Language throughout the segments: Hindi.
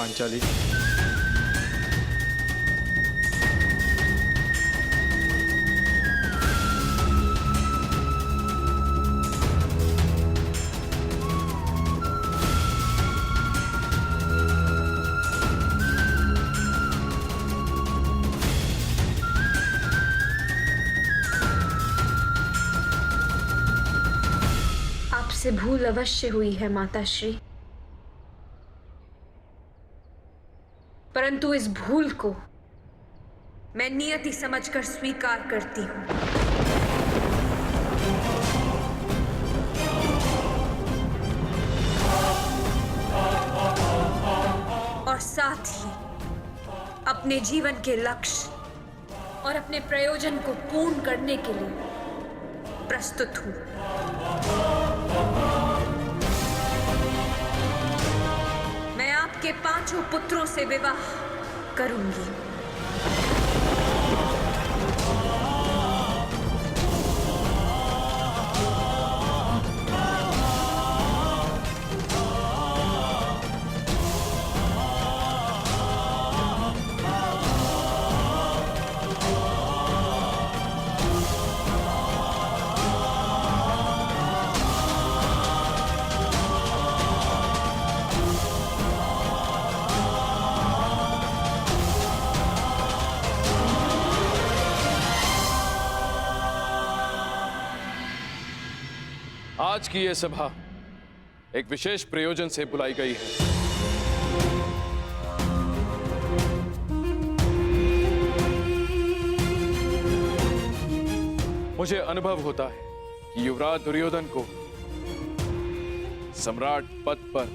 पांचाली। आपसे भूल अवश्य हुई है माताश्री, परंतु इस भूल को मैं नियति समझकर स्वीकार करती हूं। और साथ ही अपने जीवन के लक्ष्य और अपने प्रयोजन को पूर्ण करने के लिए प्रस्तुत हूं। मैं आपके 5 पुत्रों से विवाह करूंगी। आज की यह सभा एक विशेष प्रयोजन से बुलाई गई है। मुझे अनुभव होता है कि युवराज दुर्योधन को सम्राट पद पर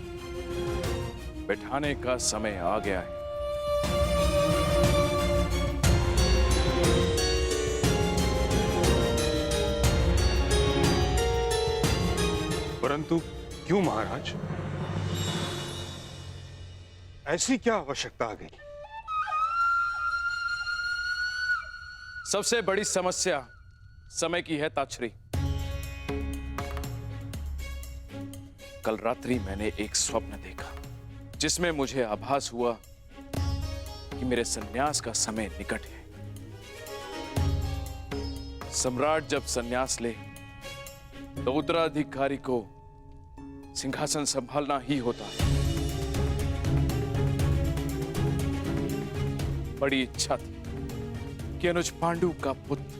बैठाने का समय आ गया है। परंतु क्यों महाराज? ऐसी क्या आवश्यकता आ गई? सबसे बड़ी समस्या समय की है ताक्षरी। कल रात्रि मैंने एक स्वप्न देखा जिसमें मुझे आभास हुआ कि मेरे संन्यास का समय निकट है। सम्राट जब संन्यास ले तो उत्तराधिकारी को सिंहासन संभालना ही होता है। बड़ी इच्छा थी कि अनुज पांडु का पुत्र,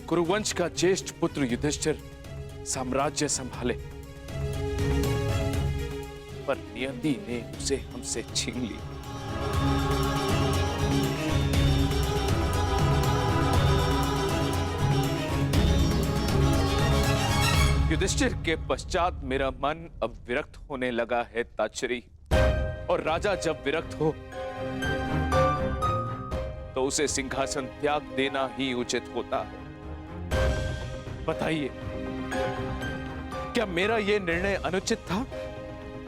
कुरुवंश का ज्येष्ठ पुत्र युधिष्ठिर साम्राज्य संभाले, पर नियति ने उसे हमसे छीन लिया। युधिष्ठिर के पश्चात मेरा मन अब विरक्त होने लगा है ताक्षरी, और राजा जब विरक्त हो तो उसे सिंहासन त्याग देना ही उचित होता है। बताइए, क्या मेरा यह निर्णय अनुचित था?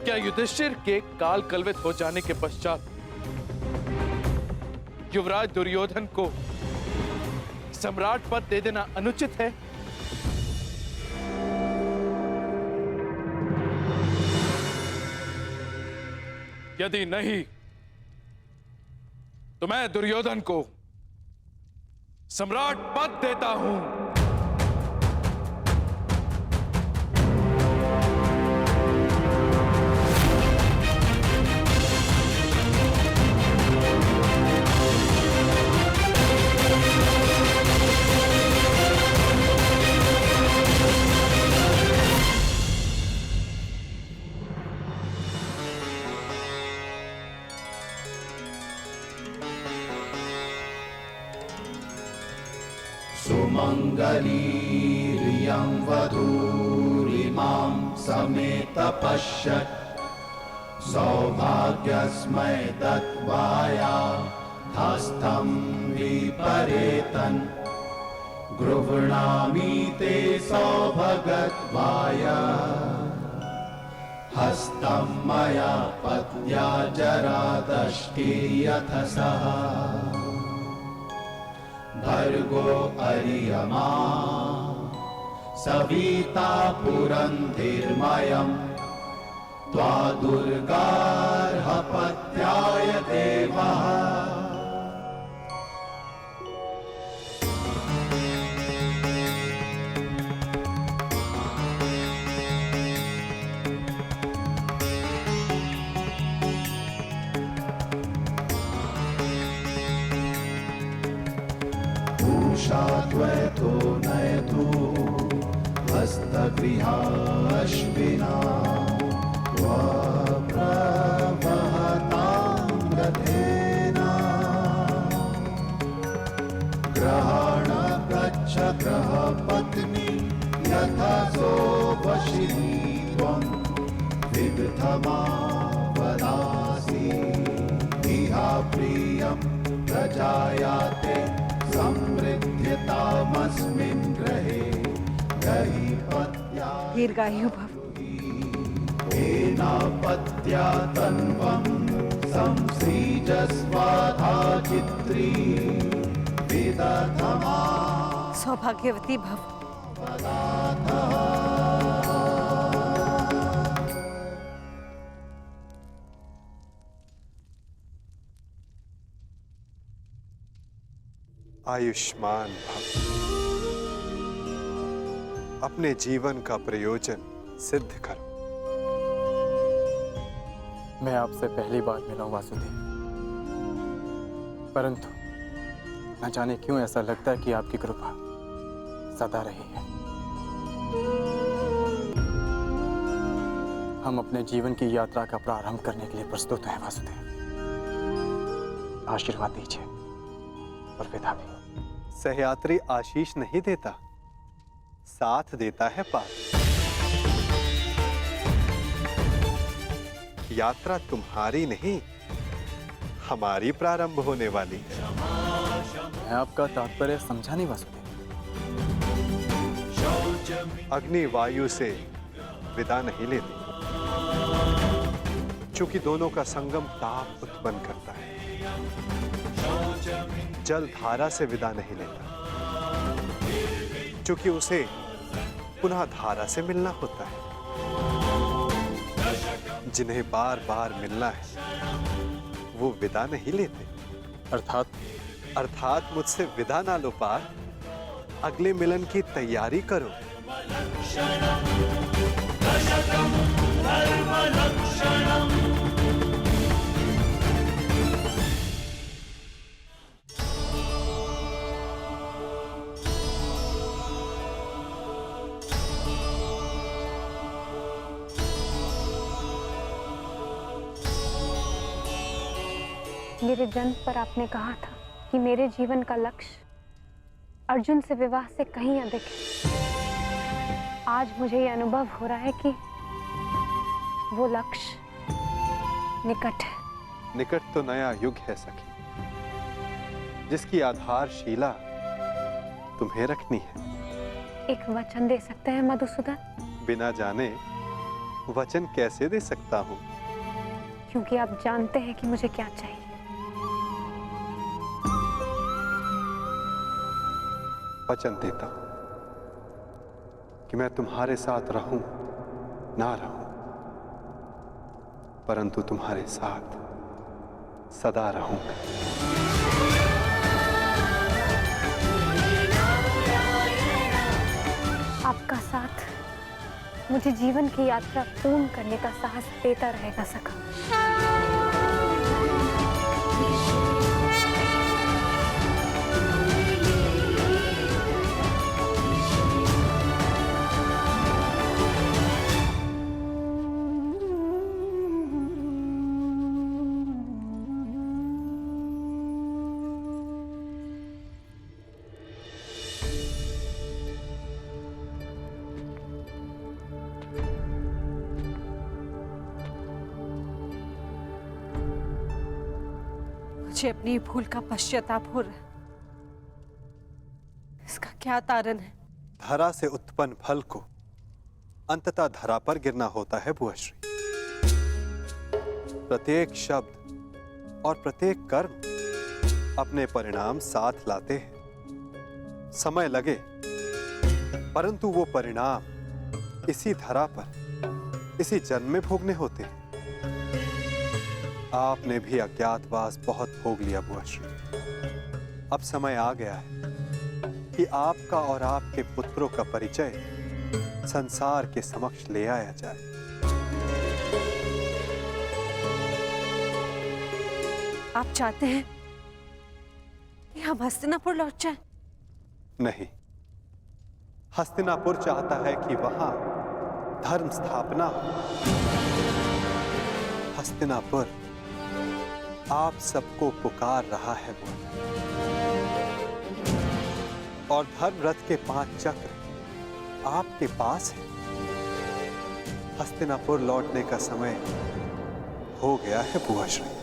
क्या युधिष्ठिर के काल कलवित हो जाने के पश्चात युवराज दुर्योधन को सम्राट पद दे देना अनुचित है? यदि नहीं तो मैं दुर्योधन को सम्राट पद देता हूं। सुमंगलीरियं वधूरिमां समेत पश्यत् सौभाग्यस्मै दत्वाया हस्तं विपरेतन् गृह्णामि ते सौभगत्वाय हस्तं मया पत्या जरादष्टिर्यथ सः भर्गो अर्यमा सविता पुरंधिर्मयम् त्वा दुर्गार्हपत्याय देवः त्वयतो नयतु हस्तगृहाश्विना प्रवहतां रथेन ग्रहाण गच्छ ग्रहपत्नी यथा सोपशिनी त्वं विदधमावदासि इहा प्रियं प्रजायाते समृद्ध्यतामस्मिन् ग्रहे गहीपत्या दीर्घायु भव। एनापत्या तन्वं संसृजस्वाधा चित्री विदधमा सौभाग्यवती भव। आयुष्मान भव। अपने जीवन का प्रयोजन सिद्ध करो। मैं आपसे पहली बार मिला हूं वासुदेव, परंतु न जाने क्यों ऐसा लगता है कि आपकी कृपा सदा रही है। हम अपने जीवन की यात्रा का प्रारंभ करने के लिए प्रस्तुत हैं वासुदेव। आशीर्वाद दीजिए और विदा भी। सहयात्री आशीष नहीं देता, साथ देता है पार। यात्रा तुम्हारी नहीं, हमारी प्रारंभ होने वाली है। मैं आपका तात्पर्य समझा नहीं वासुदेव। अग्नि वायु से विदा नहीं लेती, चूंकि दोनों का संगम ताप उत्पन्न करता है। जल धारा से विदा नहीं लेता, चूंकि उसे पुनः धारा से मिलना होता है। जिन्हें बार बार मिलना है वो विदा नहीं लेते। अर्थात मुझसे विदा ना लो पार, अगले मिलन की तैयारी करो। मेरे जन्म पर आपने कहा था कि मेरे जीवन का लक्ष्य अर्जुन से विवाह से कहीं अधिक है। आज मुझे ये अनुभव हो रहा है कि वो लक्ष्य निकट है। निकट तो नया युग है सखी, जिसकी आधारशिला तुम्हें रखनी है। एक वचन दे सकते हैं मधुसूदन? बिना जाने वचन कैसे दे सकता हूँ? क्योंकि आप जानते हैं कि मुझे क्या चाहिए। वचन देता हूं कि मैं तुम्हारे साथ रहूं ना रहूं, परंतु तुम्हारे साथ सदा रहूंगा। आपका साथ मुझे जीवन की यात्रा पूर्ण करने का साहस देता रहेगा सखा। मुझे अपनी भूल का पश्चाताप हो रहा है। इसका क्या कारण है? धरा से उत्पन्न फल को अंततः धरा पर गिरना होता है बुआश्री। प्रत्येक शब्द और प्रत्येक कर्म अपने परिणाम साथ लाते हैं। समय लगे, परंतु वो परिणाम इसी धरा पर इसी जन्म में भोगने होते हैं। आपने भी अज्ञातवास बहुत भोग लिया बुआश्री। अब समय आ गया है कि आपका और आपके पुत्रों का परिचय संसार के समक्ष ले आया जाए। आप चाहते हैं कि हम हस्तिनापुर लौट जाएं? नहीं, हस्तिनापुर चाहता है कि वहां धर्म स्थापना हो। हस्तिनापुर आप सबको पुकार रहा है वो, और धर्म रथ के 5 चक्र आपके पास है। हस्तिनापुर लौटने का समय हो गया है बुआश्री।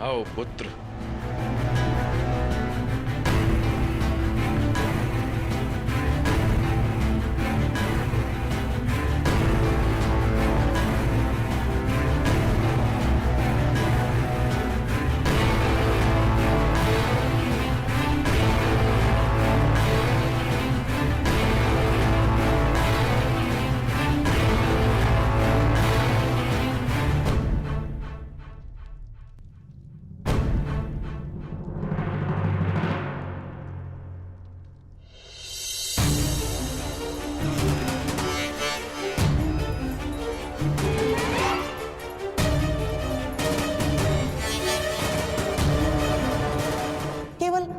आओ पुत्र।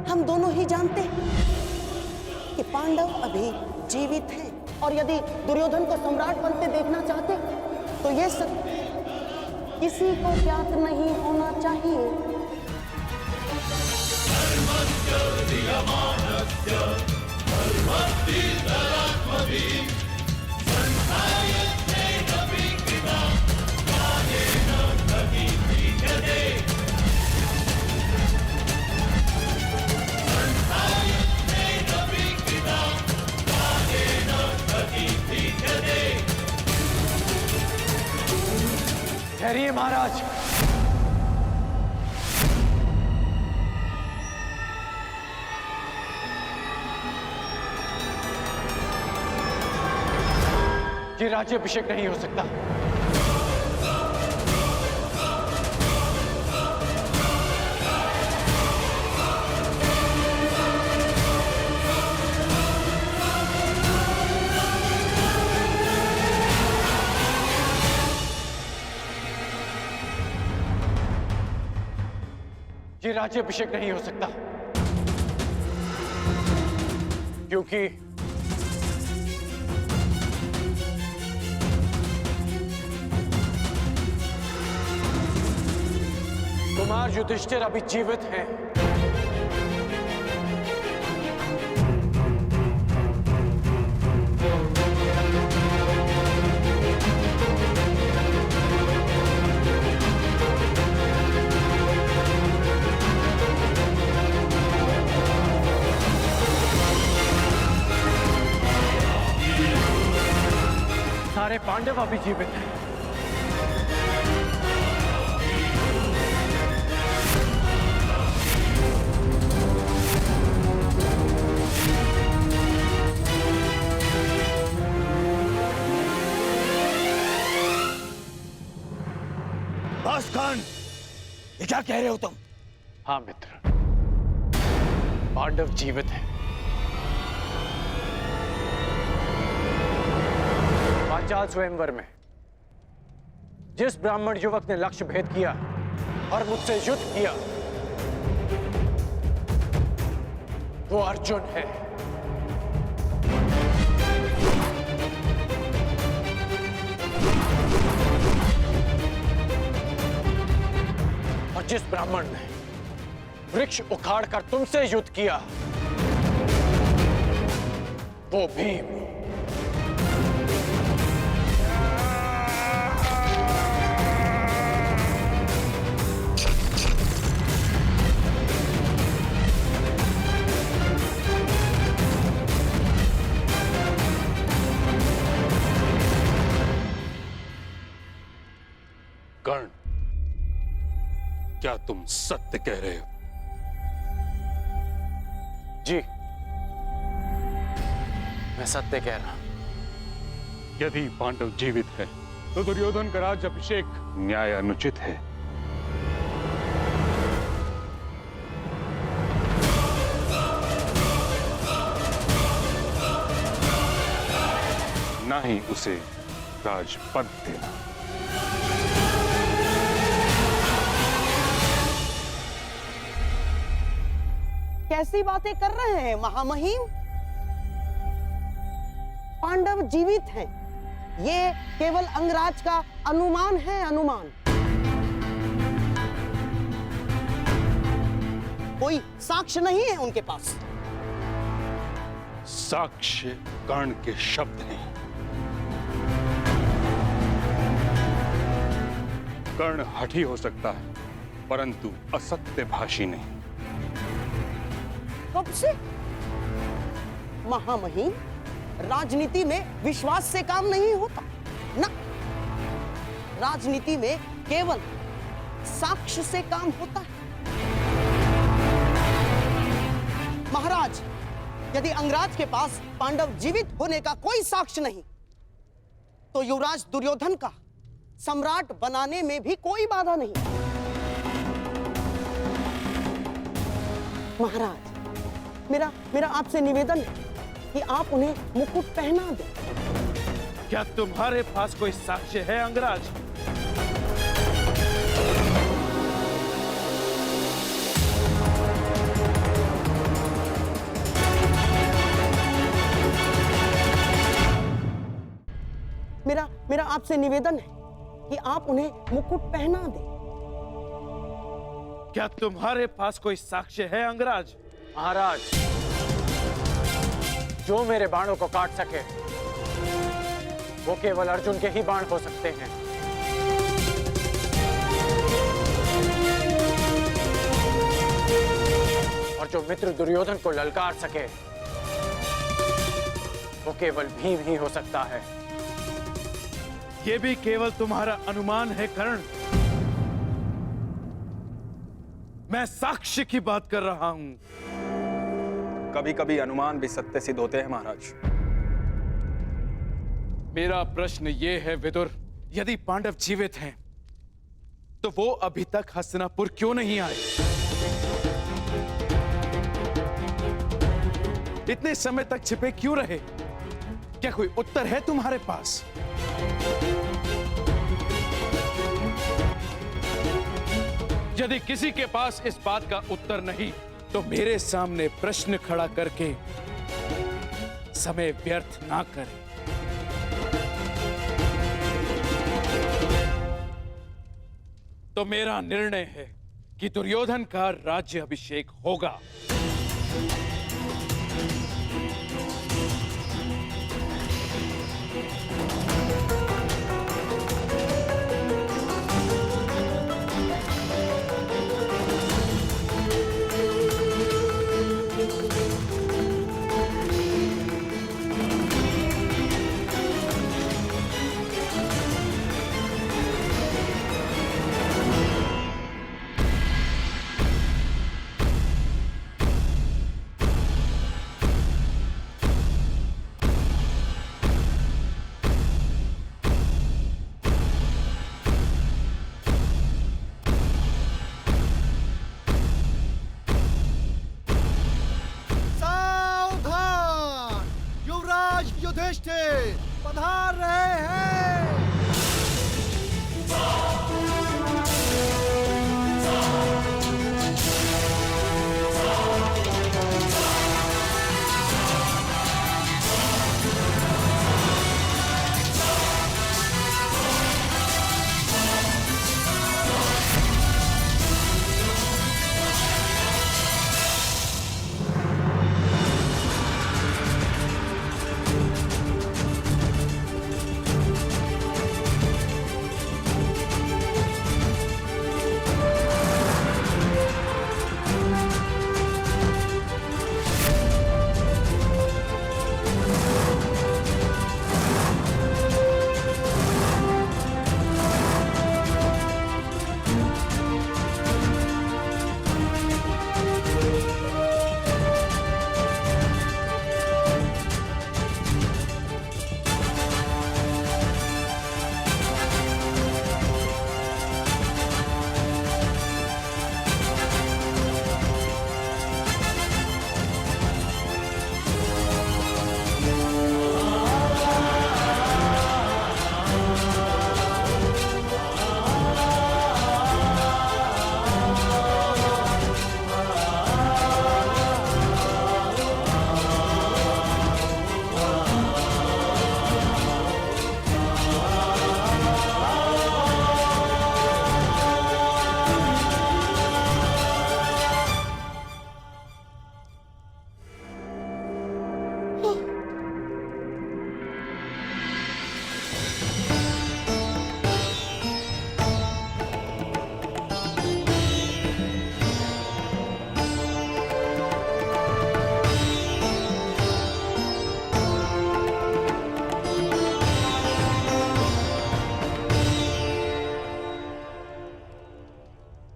हम दोनों ही जानते हैं कि पांडव अभी जीवित हैं, और यदि दुर्योधन को सम्राट बनते देखना चाहते तो ये सब किसी को ज्ञात नहीं होना चाहिए। ठहरिए महाराज। ये राज्याभिषेक नहीं हो सकता। ये राज्याभिषेक नहीं हो सकता क्योंकि कुमार युधिष्ठिर अभी जीवित हैं। सारे पांडव अभी जीवित हैं। ये क्या कह रहे हो तुम? हाँ मित्र, पांडव जीवित हैं। पांचाल स्वयंवर में जिस ब्राह्मण युवक ने लक्ष्य भेद किया और मुझसे युद्ध किया, वो अर्जुन है। और जिस ब्राह्मण ने वृक्ष उखाड़कर तुमसे युद्ध किया, वो भीम। कर्ण, क्या तुम सत्य कह रहे हो? जी, मैं सत्य कह रहा हूं। यदि पांडव जीवित है तो दुर्योधन का राज्य अभिषेक न्याय अनुचित है। ना ही उसे राजपद देना। कैसी बातें कर रहे हैं महामहिम? पांडव जीवित हैं, ये केवल अंगराज का अनुमान है, अनुमान। कोई साक्ष्य नहीं है उनके पास। साक्ष्य कर्ण के शब्द हैं। कर्ण हठी हो सकता है, परंतु असत्य भाषी नहीं। कब से? महामहिम, राजनीति में विश्वास से काम नहीं होता ना। राजनीति में केवल साक्ष्य से काम होता है। महाराज, यदि अंगराज के पास पांडव जीवित होने का कोई साक्ष्य नहीं, तो युवराज दुर्योधन का सम्राट बनाने में भी कोई बाधा नहीं। महाराज, मेरा आपसे निवेदन है कि आप उन्हें मुकुट पहना दें। क्या तुम्हारे पास कोई साक्ष्य है अंगराज? मेरा आपसे निवेदन है कि आप उन्हें मुकुट पहना दें। क्या तुम्हारे पास कोई साक्ष्य है अंगराज? महाराज, जो मेरे बाणों को काट सके वो केवल अर्जुन के ही बाण हो सकते हैं। और जो मित्र दुर्योधन को ललकार सके वो केवल भीम ही हो सकता है। ये भी केवल तुम्हारा अनुमान है कर्ण। मैं साक्ष्य की बात कर रहा हूं। कभी कभी अनुमान भी सत्य सिद्ध होते हैं महाराज। मेरा प्रश्न ये है विदुर, यदि पांडव जीवित हैं तो वो अभी तक हस्तिनापुर क्यों नहीं आए? इतने समय तक छिपे क्यों रहे? क्या कोई उत्तर है तुम्हारे पास? यदि किसी के पास इस बात का उत्तर नहीं, तो मेरे सामने प्रश्न खड़ा करके समय व्यर्थ ना करें। तो मेरा निर्णय है कि दुर्योधन का राज्य अभिषेक होगा। युधिष्ठिर पधार रहे हैं।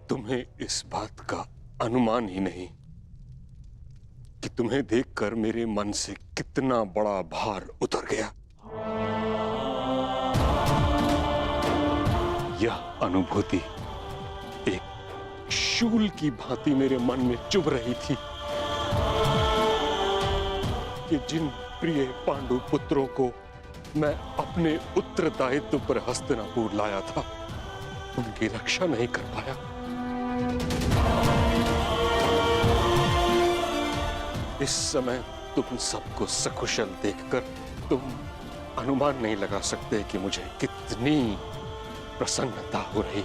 तुम्हें इस बात का अनुमान ही नहीं कि तुम्हें देखकर मेरे मन से कितना बड़ा भार उतर गया। यह अनुभूति एक शूल की भांति मेरे मन में चुभ रही थी कि जिन प्रिय पांडु पुत्रों को मैं अपने उत्तरदायित्व पर हस्तिनापुर लाया था, उनकी रक्षा नहीं कर पाया। इस समय तुम सबको सकुशल देखकर तुम अनुमान नहीं लगा सकते कि मुझे कितनी प्रसन्नता हो रही।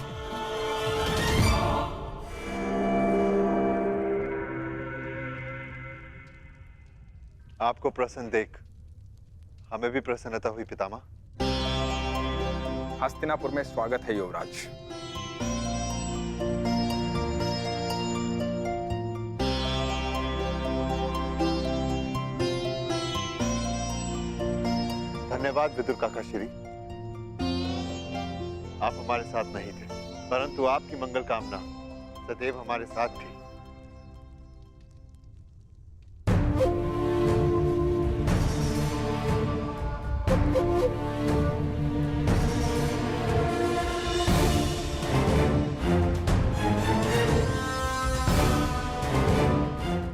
आपको प्रसन्न देख हमें भी प्रसन्नता हुई पितामह। हस्तिनापुर में स्वागत है युवराज। धन्यवाद विदुर काका श्री। आप हमारे साथ नहीं थे, परंतु आपकी मंगल कामना सदैव हमारे साथ थी।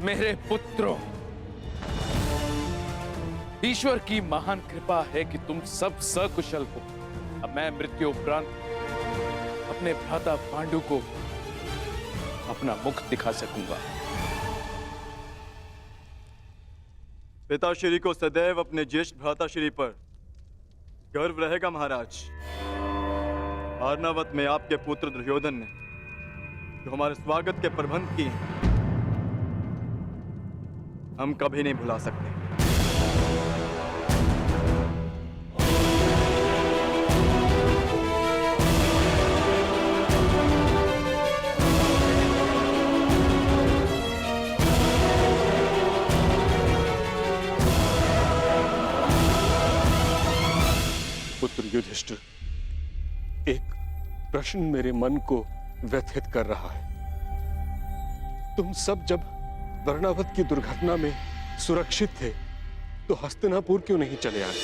मेरे पुत्रों, ईश्वर की महान कृपा है कि तुम सब सकुशल हो। अब मैं मृत्यु उपरांत अपने भ्राता पांडु को अपना मुख दिखा सकूंगा। पिताश्री को सदैव अपने ज्येष्ठ भ्राताश्री पर गर्व रहेगा महाराज। अर्नावत में आपके पुत्र दुर्योधन ने जो हमारे स्वागत के प्रबंध किए हम कभी नहीं भुला सकते। पुत्र युधिष्ठिर, एक प्रश्न मेरे मन को व्यथित कर रहा है। तुम सब जब वर्णावत की दुर्घटना में सुरक्षित थे तो हस्तिनापुर क्यों नहीं चले आए?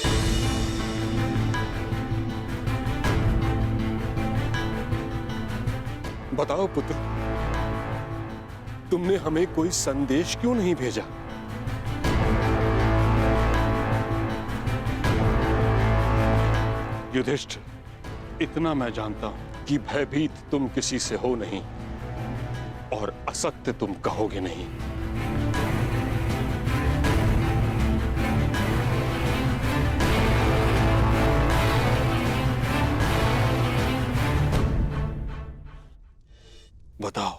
बताओ पुत्र, तुमने हमें कोई संदेश क्यों नहीं भेजा? युधिष्ठिर, इतना मैं जानता हूं कि भयभीत तुम किसी से हो नहीं और असत्य तुम कहोगे नहीं। बताओ।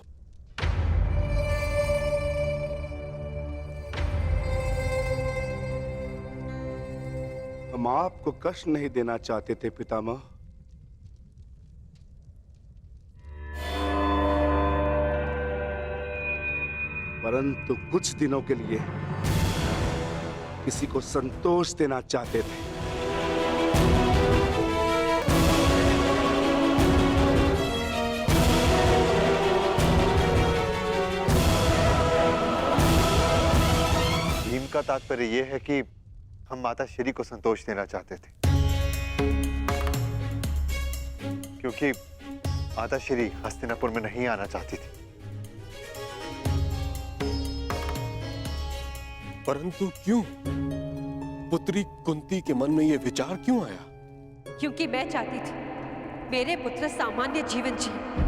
हम आपको कष्ट नहीं देना चाहते थे पितामह, परंतु कुछ दिनों के लिए किसी को संतोष देना चाहते थे। भीम का तात्पर्य यह है कि हम माता श्री को संतोष देना चाहते थे, क्योंकि माता श्री हस्तिनापुर में नहीं आना चाहती थी। परंतु क्यों? पुत्री कुंती के मन में यह विचार क्यों आया? क्योंकि मैं चाहती थी मेरे पुत्र सामान्य जीवन जिए।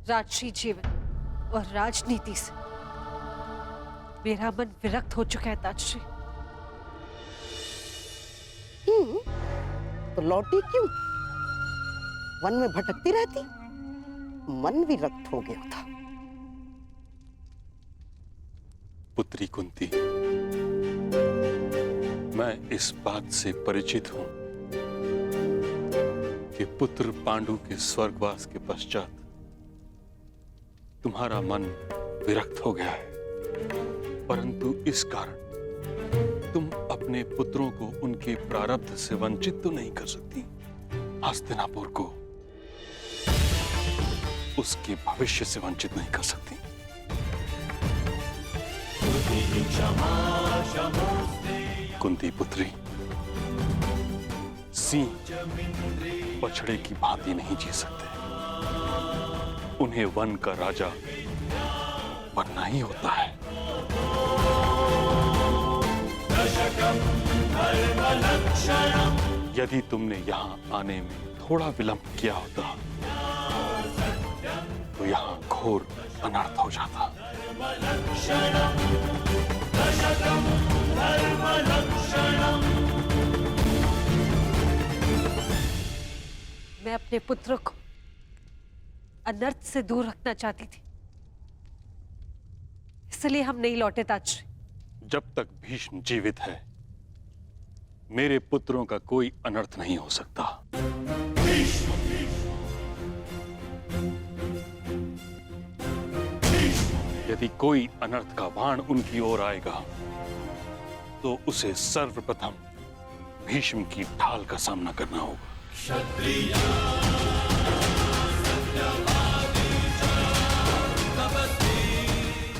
राजसी जीवन और राजनीति से मेरा मन विरक्त हो चुका है ताजश्री। तो लौटी क्यों? वन में भटकती रहती, मन विरक्त हो गया था। पुत्री कुंती, मैं इस बात से परिचित हूं कि पुत्र पांडु के स्वर्गवास के पश्चात तुम्हारा मन विरक्त हो गया है, परंतु इस कारण तुम अपने पुत्रों को उनके प्रारब्ध से वंचित तो नहीं कर सकती। हस्तिनापुर को उसके भविष्य से वंचित नहीं कर सकती। कुंती पुत्री, सिंह बछड़े की भांति नहीं जी सकते, उन्हें वन का राजा बनना ही होता है। यदि तुमने यहां आने में थोड़ा विलंब किया होता तो यहां घोर अनर्थ हो जाता। मैं अपने पुत्र को अनर्थ से दूर रखना चाहती थी, इसलिए हम नहीं लौटे ताजश्री। जब तक भीष्म जीवित है, मेरे पुत्रों का कोई अनर्थ नहीं हो सकता। यदि कोई अनर्थ का बाण उनकी ओर आएगा, तो उसे सर्वप्रथम भीष्म की ढाल का सामना करना होगा।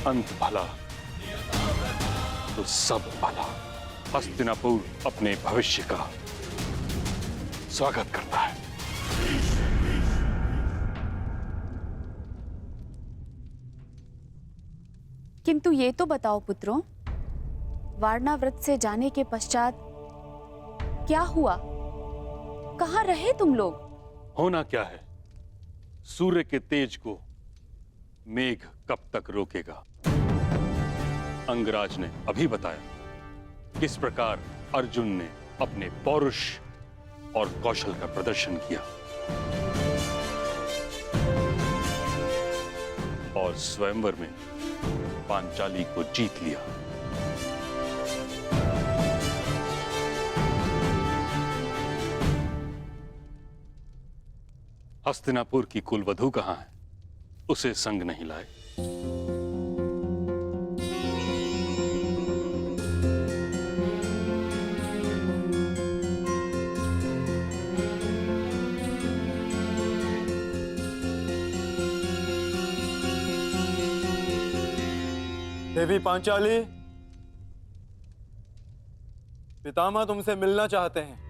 अंत भला तो सब भला। हस्तिनापुर अपने भविष्य का स्वागत करता है। किंतु ये तो बताओ पुत्रों, वारणाव्रत से जाने के पश्चात क्या हुआ? कहाँ रहे तुम लोग? होना क्या है? सूर्य के तेज को मेघ कब तक रोकेगा? अंगराज ने अभी बताया किस प्रकार अर्जुन ने अपने पौरुष और कौशल का प्रदर्शन किया। और स्वयंवर में पांचाली को जीत लिया। हस्तिनापुर की कुलवधू कहां है? उसे संग नहीं लाए। देवी पांचाली, पितामह तुमसे मिलना चाहते हैं।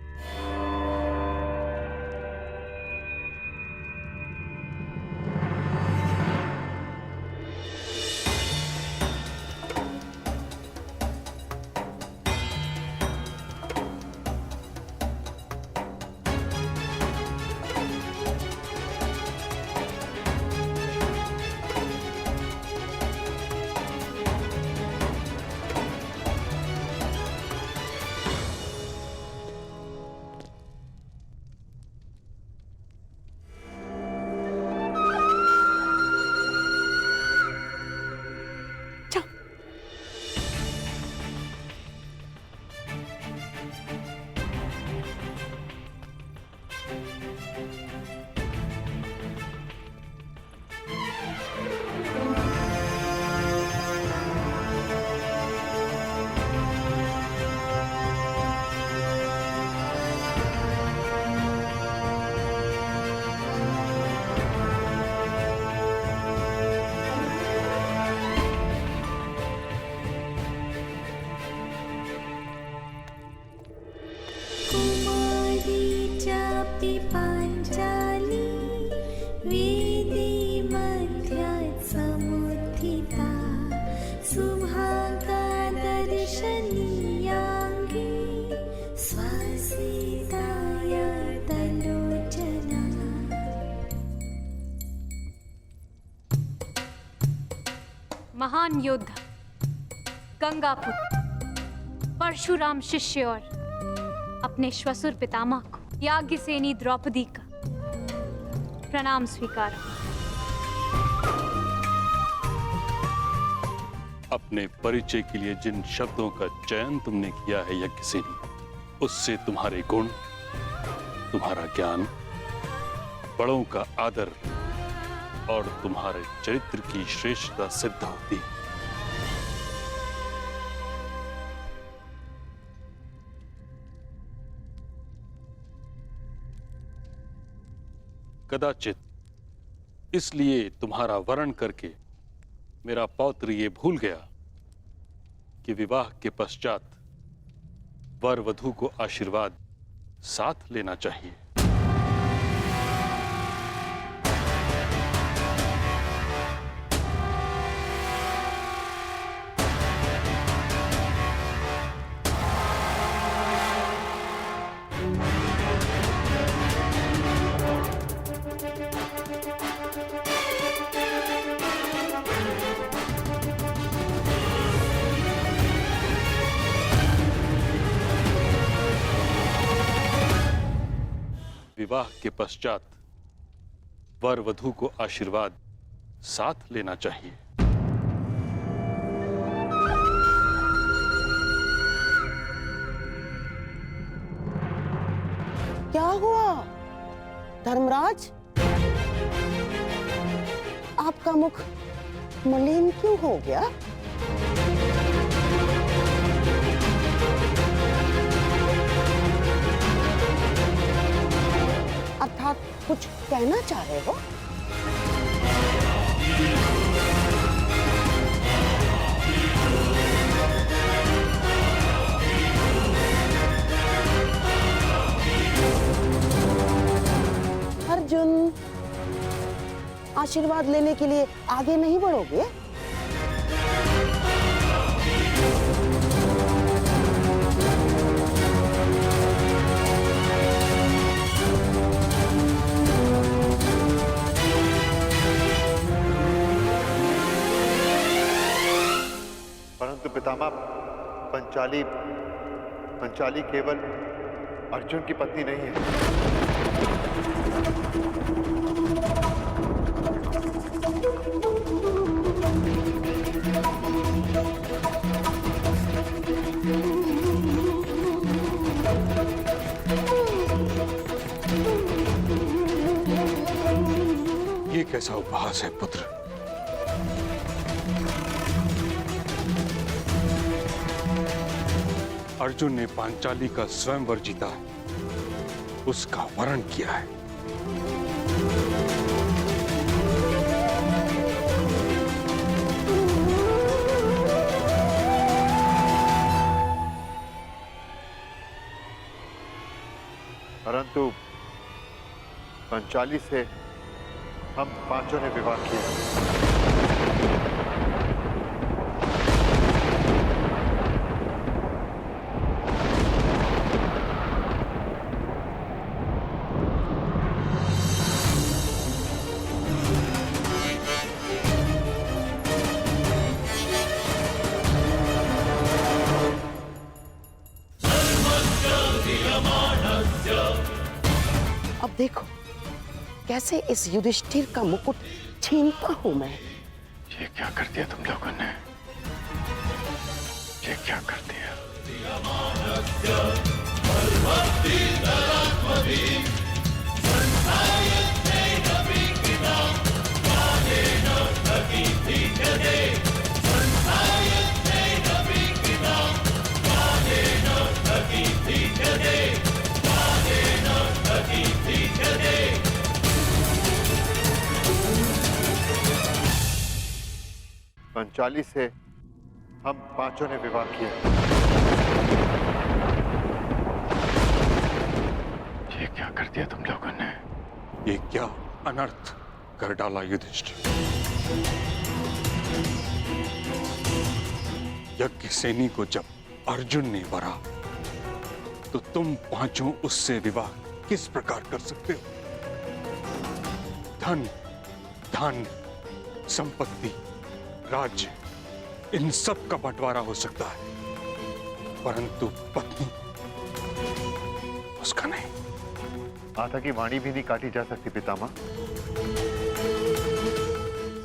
महान योद्धा, गंगापुत्र, परशुराम शिष्य और अपने श्वशुर पितामह को याज्ञसेनी द्रौपदी का प्रणाम स्वीकार। अपने परिचय के लिए जिन शब्दों का चयन तुमने किया है यज्ञसेनी, उससे तुम्हारे गुण, तुम्हारा ज्ञान, बड़ों का आदर और तुम्हारे चरित्र की श्रेष्ठता सिद्ध होती है। कदाचित इसलिए तुम्हारा वर्ण करके मेरा पौत्र ये भूल गया कि विवाह के पश्चात वर वधू को आशीर्वाद साथ लेना चाहिए। विवाह के पश्चात वर वधू को आशीर्वाद साथ लेना चाहिए। क्या हुआ धर्मराज? आपका मुख मलिन क्यों हो गया? अर्थात कुछ कहना चाह रहे हो? अर्जुन, आशीर्वाद लेने के लिए आगे नहीं बढ़ोगे? परंतु पितामह, पंचाली केवल अर्जुन की पत्नी नहीं है। कैसा उपहास है पुत्र। अर्जुन ने पांचाली का स्वयंवर जीता है, उसका वरण किया है। परंतु पंचाली से हम पांचों ने विवाह किया। अब देखो कैसे इस युधिष्ठिर का मुकुट छीनता हूं मैं। ये क्या कर दिया तुम लोगों ने? ये क्या कर दिया? पंचाली से हम पांचों ने विवाह किया। ये क्या कर दिया तुम लोगों ने? ये क्या अनर्थ कर डाला युधिष्ठिर। यज्ञसेनी को जब अर्जुन ने वरा तो तुम पांचों उससे विवाह किस प्रकार कर सकते हो? धन, धान्य, संपत्ति, राज्य, इन सब का बंटवारा हो सकता है, परंतु पत्नी उसका नहीं। माता की वाणी भी नहीं काटी जा सकती पितामह।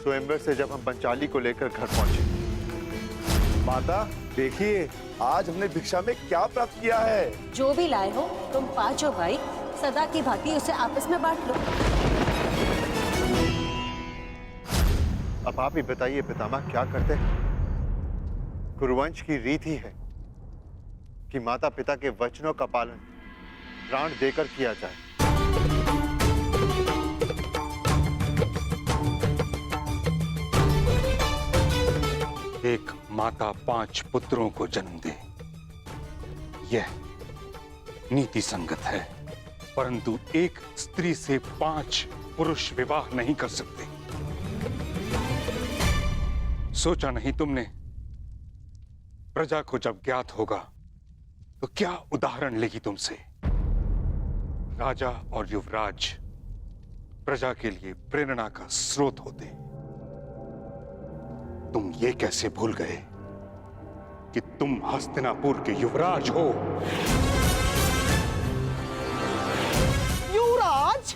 स्वयंवर से जब हम पंचाली को लेकर घर पहुंचे, माता देखिए आज हमने भिक्षा में क्या प्राप्त किया है। जो भी लाए हो तुम पांचों भाई सदा की भांति उसे आपस में बांट लो। अब आप ही बताइए पितामह क्या करते हैं? कुरुवंश की रीत ही है कि माता पिता के वचनों का पालन प्राण देकर किया जाए। एक माता 5 पुत्रों को जन्म दे, यह नीति संगत है, परंतु एक स्त्री से 5 पुरुष विवाह नहीं कर सकते। सोचा नहीं तुमने प्रजा को जब ज्ञात होगा तो क्या उदाहरण लेगी तुमसे? राजा और युवराज प्रजा के लिए प्रेरणा का स्रोत होते, तुम ये कैसे भूल गए कि तुम हस्तिनापुर के युवराज हो? युवराज?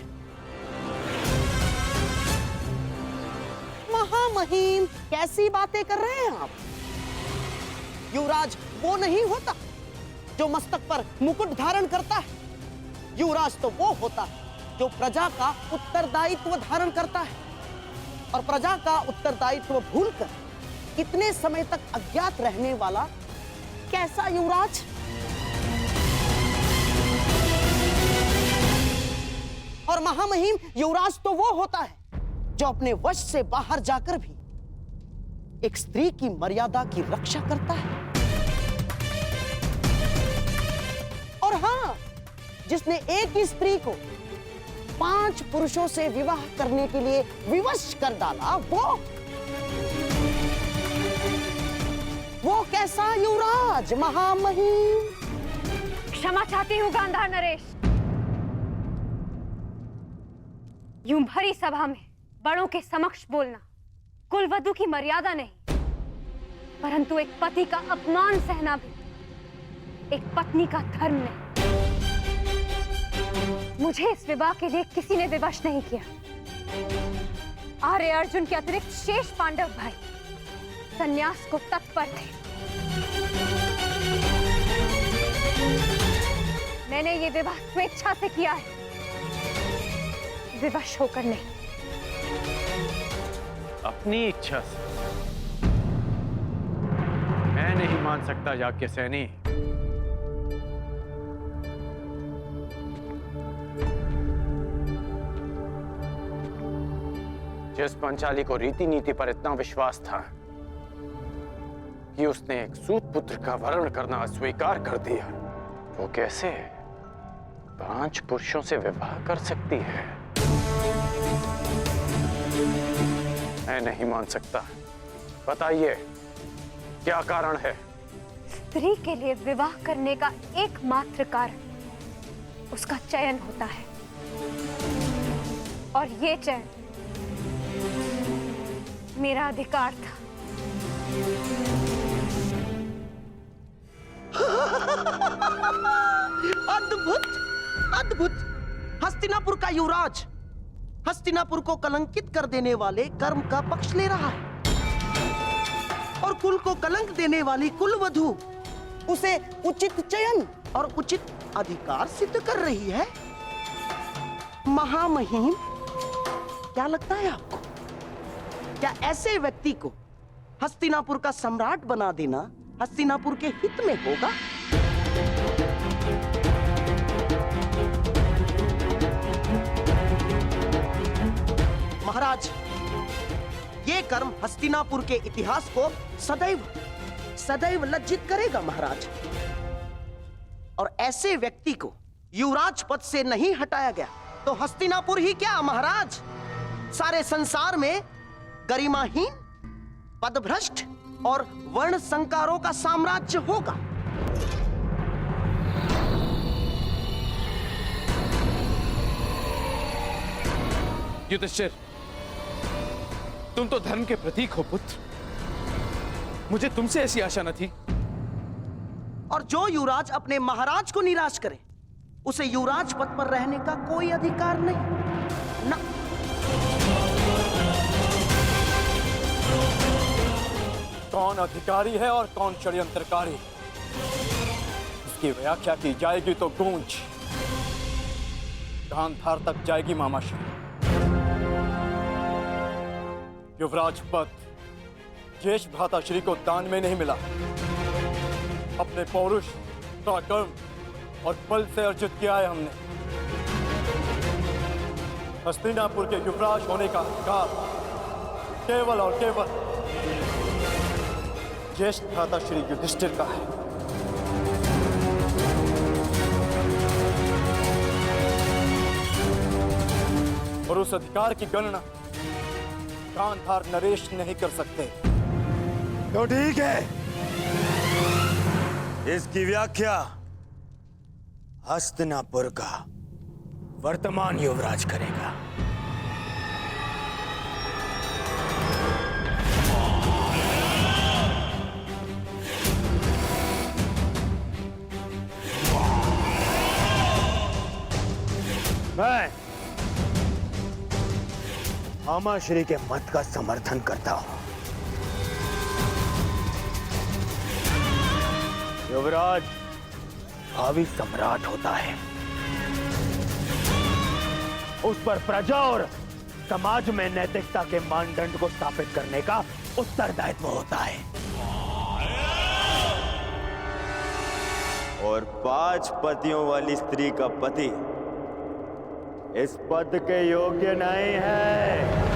महामहिम कैसी बातें कर रहे हैं आप? युवराज वो नहीं होता जो मस्तक पर मुकुट धारण करता है। युवराज तो वो होता है जो प्रजा का उत्तरदायित्व धारण करता है, और प्रजा का उत्तरदायित्व भूलकर कितने समय तक अज्ञात रहने वाला कैसा युवराज? और महामहिम युवराज तो वो होता है जो अपने वश से बाहर जाकर भी एक स्त्री की मर्यादा की रक्षा करता है। और हां, जिसने एक ही स्त्री को 5 पुरुषों से विवाह करने के लिए विवश कर डाला, वो कैसा युवराज महामहिम? क्षमा चाहती हूँ गांधार नरेश। यूं भरी सभा में बड़ों के समक्ष बोलना कुलवधू की मर्यादा नहीं, परंतु एक पति का अपमान सहना भी एक पत्नी का धर्म नहीं। मुझे इस विवाह के लिए किसी ने विवश नहीं किया। आर्य अर्जुन के अतिरिक्त शेष पांडव भाई संन्यास को तत्पर थे। मैंने ये विवाह स्वेच्छा से किया है, विवश होकर नहीं। अपनी इच्छा से। मैं नहीं मान सकता याज्ञसेनी। जिस पंचाली को रीति नीति पर इतना विश्वास था कि उसने एक सूत पुत्र का वर्ण करना अस्वीकार कर दिया, वो कैसे 5 पुरुषों से विवाह कर सकती है? मैं नहीं मान सकता। बताइए क्या कारण है? स्त्री के लिए विवाह करने का एकमात्र कारण उसका चयन होता है, और ये चयन मेरा अधिकार था। अद्भुत, अद्भुत! हस्तिनापुर का युवराज हस्तिनापुर को कलंकित कर देने वाले कर्म का पक्ष ले रहा है, और कुल को कलंक देने वाली कुलवधू उसे उचित चयन और उचित अधिकार सिद्ध कर रही है। महामहिम, क्या लगता है आपको, क्या ऐसे व्यक्ति को हस्तिनापुर का सम्राट बना देना हस्तिनापुर के हित में होगा? महाराज, ये कर्म हस्तिनापुर के इतिहास को सदैव सदैव लज्जित करेगा महाराज। और ऐसे व्यक्ति को युवराज पद से नहीं हटाया गया तो हस्तिनापुर ही क्या महाराज, सारे संसार में गरिमाहीन, पदभ्रष्ट और वर्ण संकारों का साम्राज्य होगा। युधिष्ठिर, तुम तो धर्म के प्रतीक हो पुत्र। मुझे तुमसे ऐसी आशा न थी। और जो युवराज अपने महाराज को निराश करे, उसे युवराज पद पर रहने का कोई अधिकार नहीं। ना कौन अधिकारी है और कौन षड्यंत्रकारी, इसकी व्याख्या की जाएगी तो गूंज गांधार तक जाएगी मामाश्री। युवराज पद ज्येष्ठ भ्राताश्री को दान में नहीं मिला, अपने पौरुष, पराक्रम और बल से अर्जित किया है हमने। हस्तिनापुर के युवराज होने का अधिकार केवल और केवल ज्येष्ठ भ्राता श्री युधिष्ठिर का है। और उस अधिकार की गणना गांधार नरेश नहीं कर सकते। तो ठीक है, इसकी व्याख्या हस्तिनापुर का वर्तमान युवराज करेगा। मैं मामाश्री के मत का समर्थन करता हूं। युवराज भावी सम्राट होता है, उस पर प्रजा और समाज में नैतिकता के मानदंड को स्थापित करने का उत्तरदायित्व होता है। और 5 पतियों वाली स्त्री का पति इस पद के योग्य नहीं है।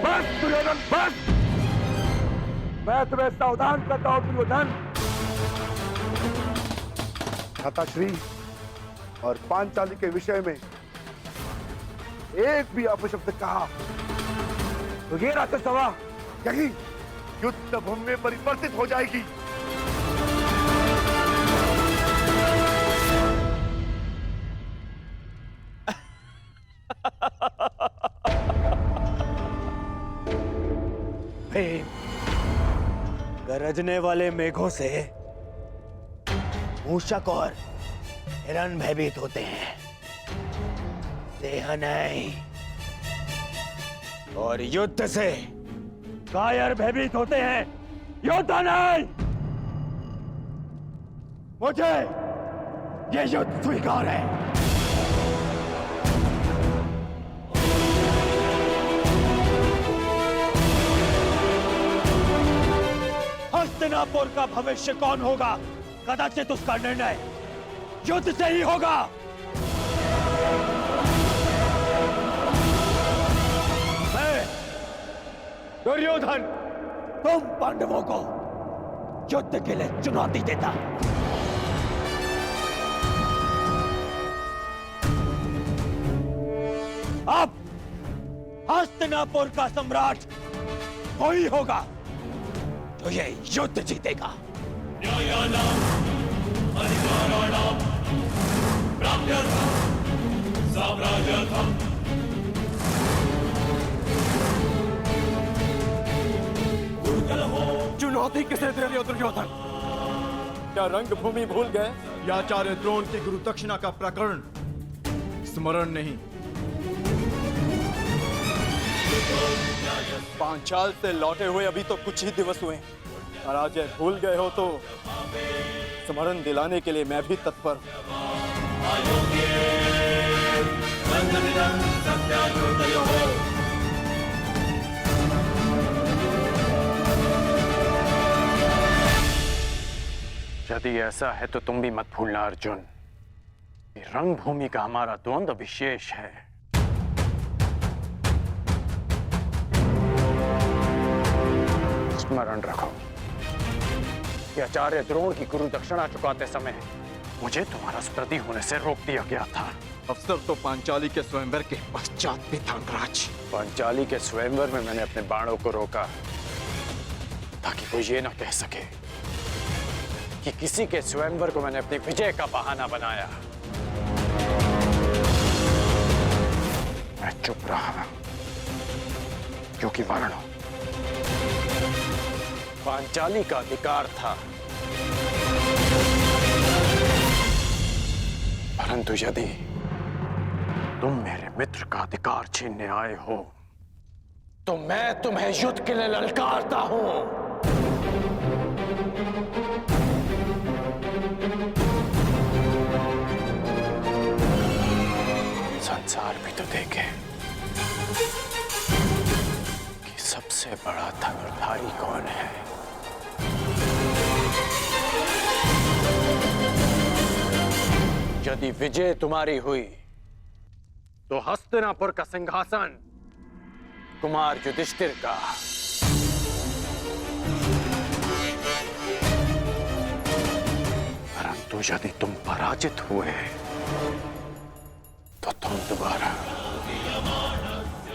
बस दुर्योधन, बस! मैं तुम्हें सावधान करता हूं दुर्योधन। भ्राताश्री और पांचाली के विषय में एक भी अपशब्द कहा तो ये राजसभा यही युद्ध भूमि में परिवर्तित हो जाएगी। गरजने वाले मेघों से मूषक और हिरण भयभीत होते हैं, देह नहीं। और युद्ध से कायर भयभीत होते हैं, योद्धा नहीं। मुझे ये युद्ध स्वीकार है। हस्तिनापुर का भविष्य कौन होगा, कदाचित उसका निर्णय युद्ध से ही होगा। मैं दुर्योधन तुम पांडवों को युद्ध के लिए चुनौती देता। अब हस्तिनापुर का सम्राट वही होगा तो ये युद्ध जीतेगा। चुनौती किसे दे रहे हो दुर्योधन? क्या रंगभूमि भूल गए या आचार्य द्रोण की गुरु दक्षिणा का प्रकरण स्मरण नहीं? पांचाल से लौटे हुए अभी तो कुछ ही दिवस हुए और आज ये भूल गए हो तो स्मरण दिलाने के लिए मैं भी तत्पर हूं। यदि ऐसा है तो तुम भी मत भूलना अर्जुन, कि रंगभूमि का हमारा द्वंद्व विशेष है। स्मरण रखो कि आचार्य द्रोण की गुरु दक्षिणा चुकाते समय मुझे तुम्हारा स्पर्धी होने से रोक दिया गया था। अवसर तो पांचाली के स्वयंवर के पश्चात भी था अंगराज। पांचाली के स्वयंवर में मैंने अपने बाणों को रोका ताकि कोई ये ना कह सके कि किसी के स्वयंवर को मैंने अपनी विजय का बहाना बनाया। मैं चुप रहा क्योंकि वर्ण पांचाली का अधिकार था, परंतु यदि तुम मेरे मित्र का अधिकार छीनने आए हो तो मैं तुम्हें युद्ध के लिए ललकारता हूं। संसार भी तो देखे कि सबसे बड़ा धनुर्धारी कौन है। यदि विजय तुम्हारी हुई तो हस्तिनापुर का सिंहासन कुमार युधिष्ठिर का, परंतु यदि तुम पराजित हुए तो तुम दोबारा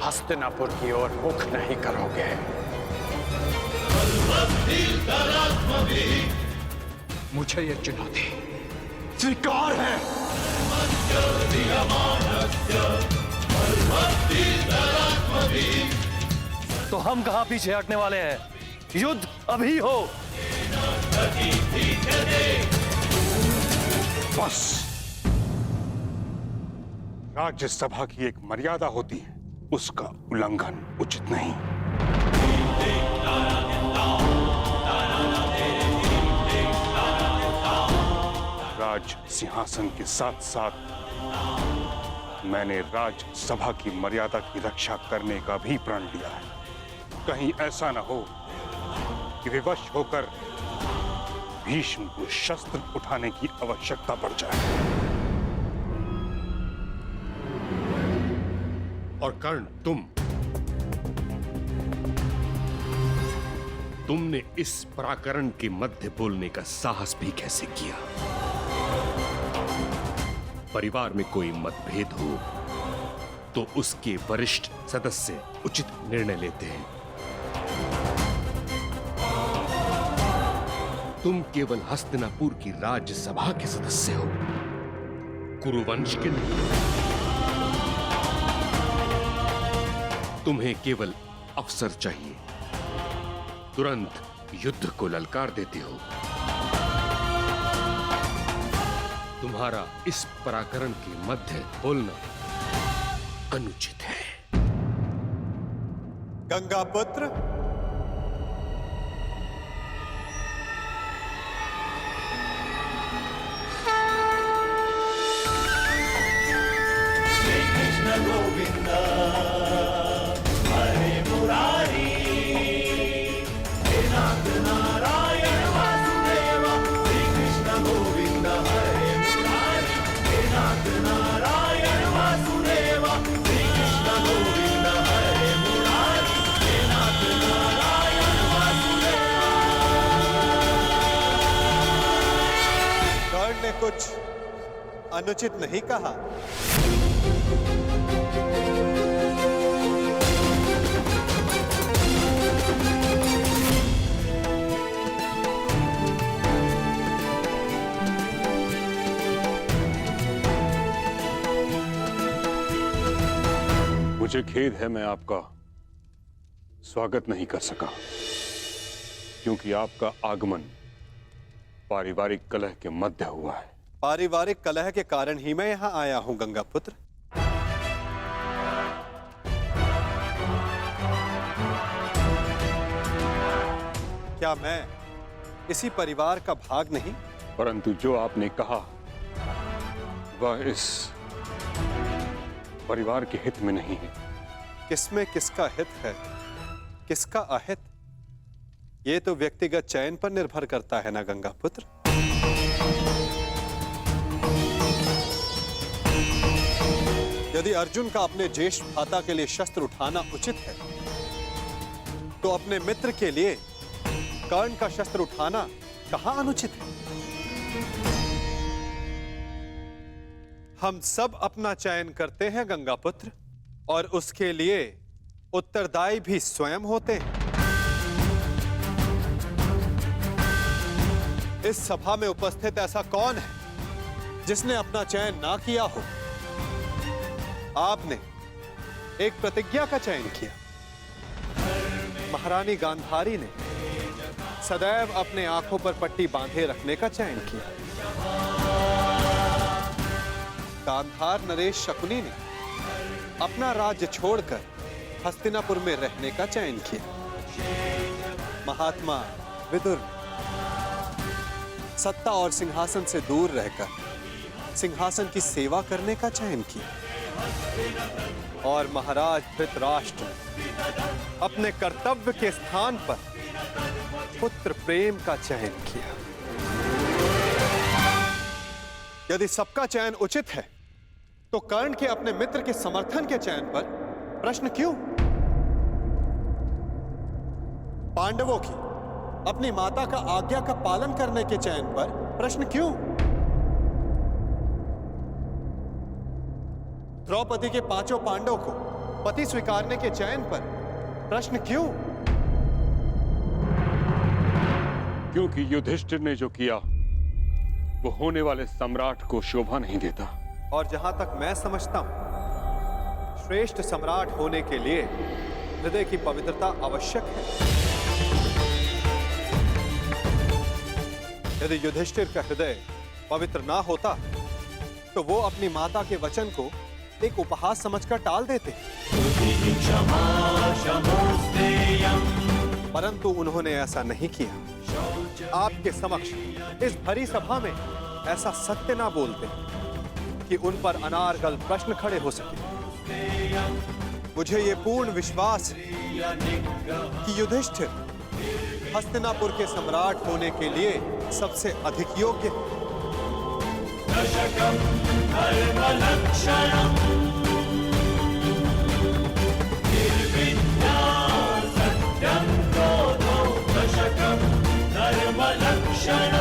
हस्तिनापुर की ओर मुख नहीं करोगे। मुझे यह चुनौती स्वीकार है। तो हम कहां पीछे हटने वाले हैं? युद्ध अभी हो। बस राज्यसभा की एक मर्यादा होती है, उसका उल्लंघन उचित नहीं। राज सिंहासन के साथ साथ मैंने राज्यसभा की मर्यादा की रक्षा करने का भी प्रण लिया है। कहीं ऐसा न हो कि विवश होकर भीष्म को शस्त्र उठाने की आवश्यकता पड़ जाए। और कर्ण, तुमने इस पराकरण के मध्य बोलने का साहस भी कैसे किया? परिवार में कोई मतभेद हो तो उसके वरिष्ठ सदस्य उचित निर्णय लेते हैं। तुम केवल हस्तिनापुर की राज्यसभा के सदस्य हो, कुरुवंश के नहीं। तुम्हें केवल अवसर चाहिए, तुरंत युद्ध को ललकार देते हो। तुम्हारा इस पराकरण के मध्य बोलना अनुचित है। गंगापुत्र, गोविंद हरे मुरारी हे नाथ नारायण वासुदेव श्री कृष्ण गोविंद हरे मुरारी हे नाथ नारायण वासुदेव श्री कृष्ण गोविंद हरे मुरारी हे नाथ नारायण वासुदेव। कर्ण ने कुछ अनुचित नहीं कहा। मुझे खेद है, मैं आपका स्वागत नहीं कर सका, क्योंकि आपका आगमन पारिवारिक कलह के मध्य हुआ है। पारिवारिक कलह के कारण ही मैं यहां आया हूं गंगा पुत्र। क्या मैं इसी परिवार का भाग नहीं? परंतु जो आपने कहा वह इस परिवार के हित में नहीं है। किसमें किसका हित है, किसका अहित, ये तो व्यक्तिगत चयन पर निर्भर करता है ना गंगा पुत्र। यदि अर्जुन का अपने ज्येष्ठ भ्राता के लिए शस्त्र उठाना उचित है, तो अपने मित्र के लिए कर्ण का शस्त्र उठाना कहां अनुचित है? हम सब अपना चयन करते हैं गंगा पुत्र, और उसके लिए उत्तरदायी भी स्वयं होते हैं। इस सभा में उपस्थित ऐसा कौन है जिसने अपना चयन ना किया हो? आपने एक प्रतिज्ञा का चयन किया। महारानी गांधारी ने सदैव अपने आंखों पर पट्टी बांधे रखने का चयन किया। गांधार नरेश शकुनी ने अपना राज्य छोड़कर हस्तिनापुर में रहने का चयन किया। महात्मा विदुर ने सत्ता और सिंहासन से दूर रहकर सिंहासन की सेवा करने का चयन किया। और महाराज धृतराष्ट्र अपने कर्तव्य के स्थान पर पुत्र प्रेम का चयन किया। यदि सबका चयन उचित है, तो कर्ण के अपने मित्र के समर्थन के चयन पर प्रश्न क्यों? पांडवों की अपनी माता का आज्ञा का पालन करने के चयन पर प्रश्न क्यों? द्रौपदी के पांचों पांडवों को पति स्वीकारने के चयन पर प्रश्न क्यों? क्योंकि युधिष्ठिर ने जो किया वो होने वाले सम्राट को शोभा नहीं देता। और जहां तक मैं समझता हूं, श्रेष्ठ सम्राट होने के लिए हृदय की पवित्रता आवश्यक है। यदि युधिष्ठिर का हृदय पवित्र ना होता, तो वो अपनी माता के वचन को एक उपहास समझकर टाल देते। परंतु उन्होंने ऐसा नहीं किया। आपके समक्ष इस भरी सभा में ऐसा सत्य ना बोलते कि उन पर अनारगल प्रश्न खड़े हो सके। मुझे ये पूर्ण विश्वास है कि युधिष्ठिर हस्तिनापुर के सम्राट होने के लिए सबसे अधिक योग्य है। धर्म लक्षण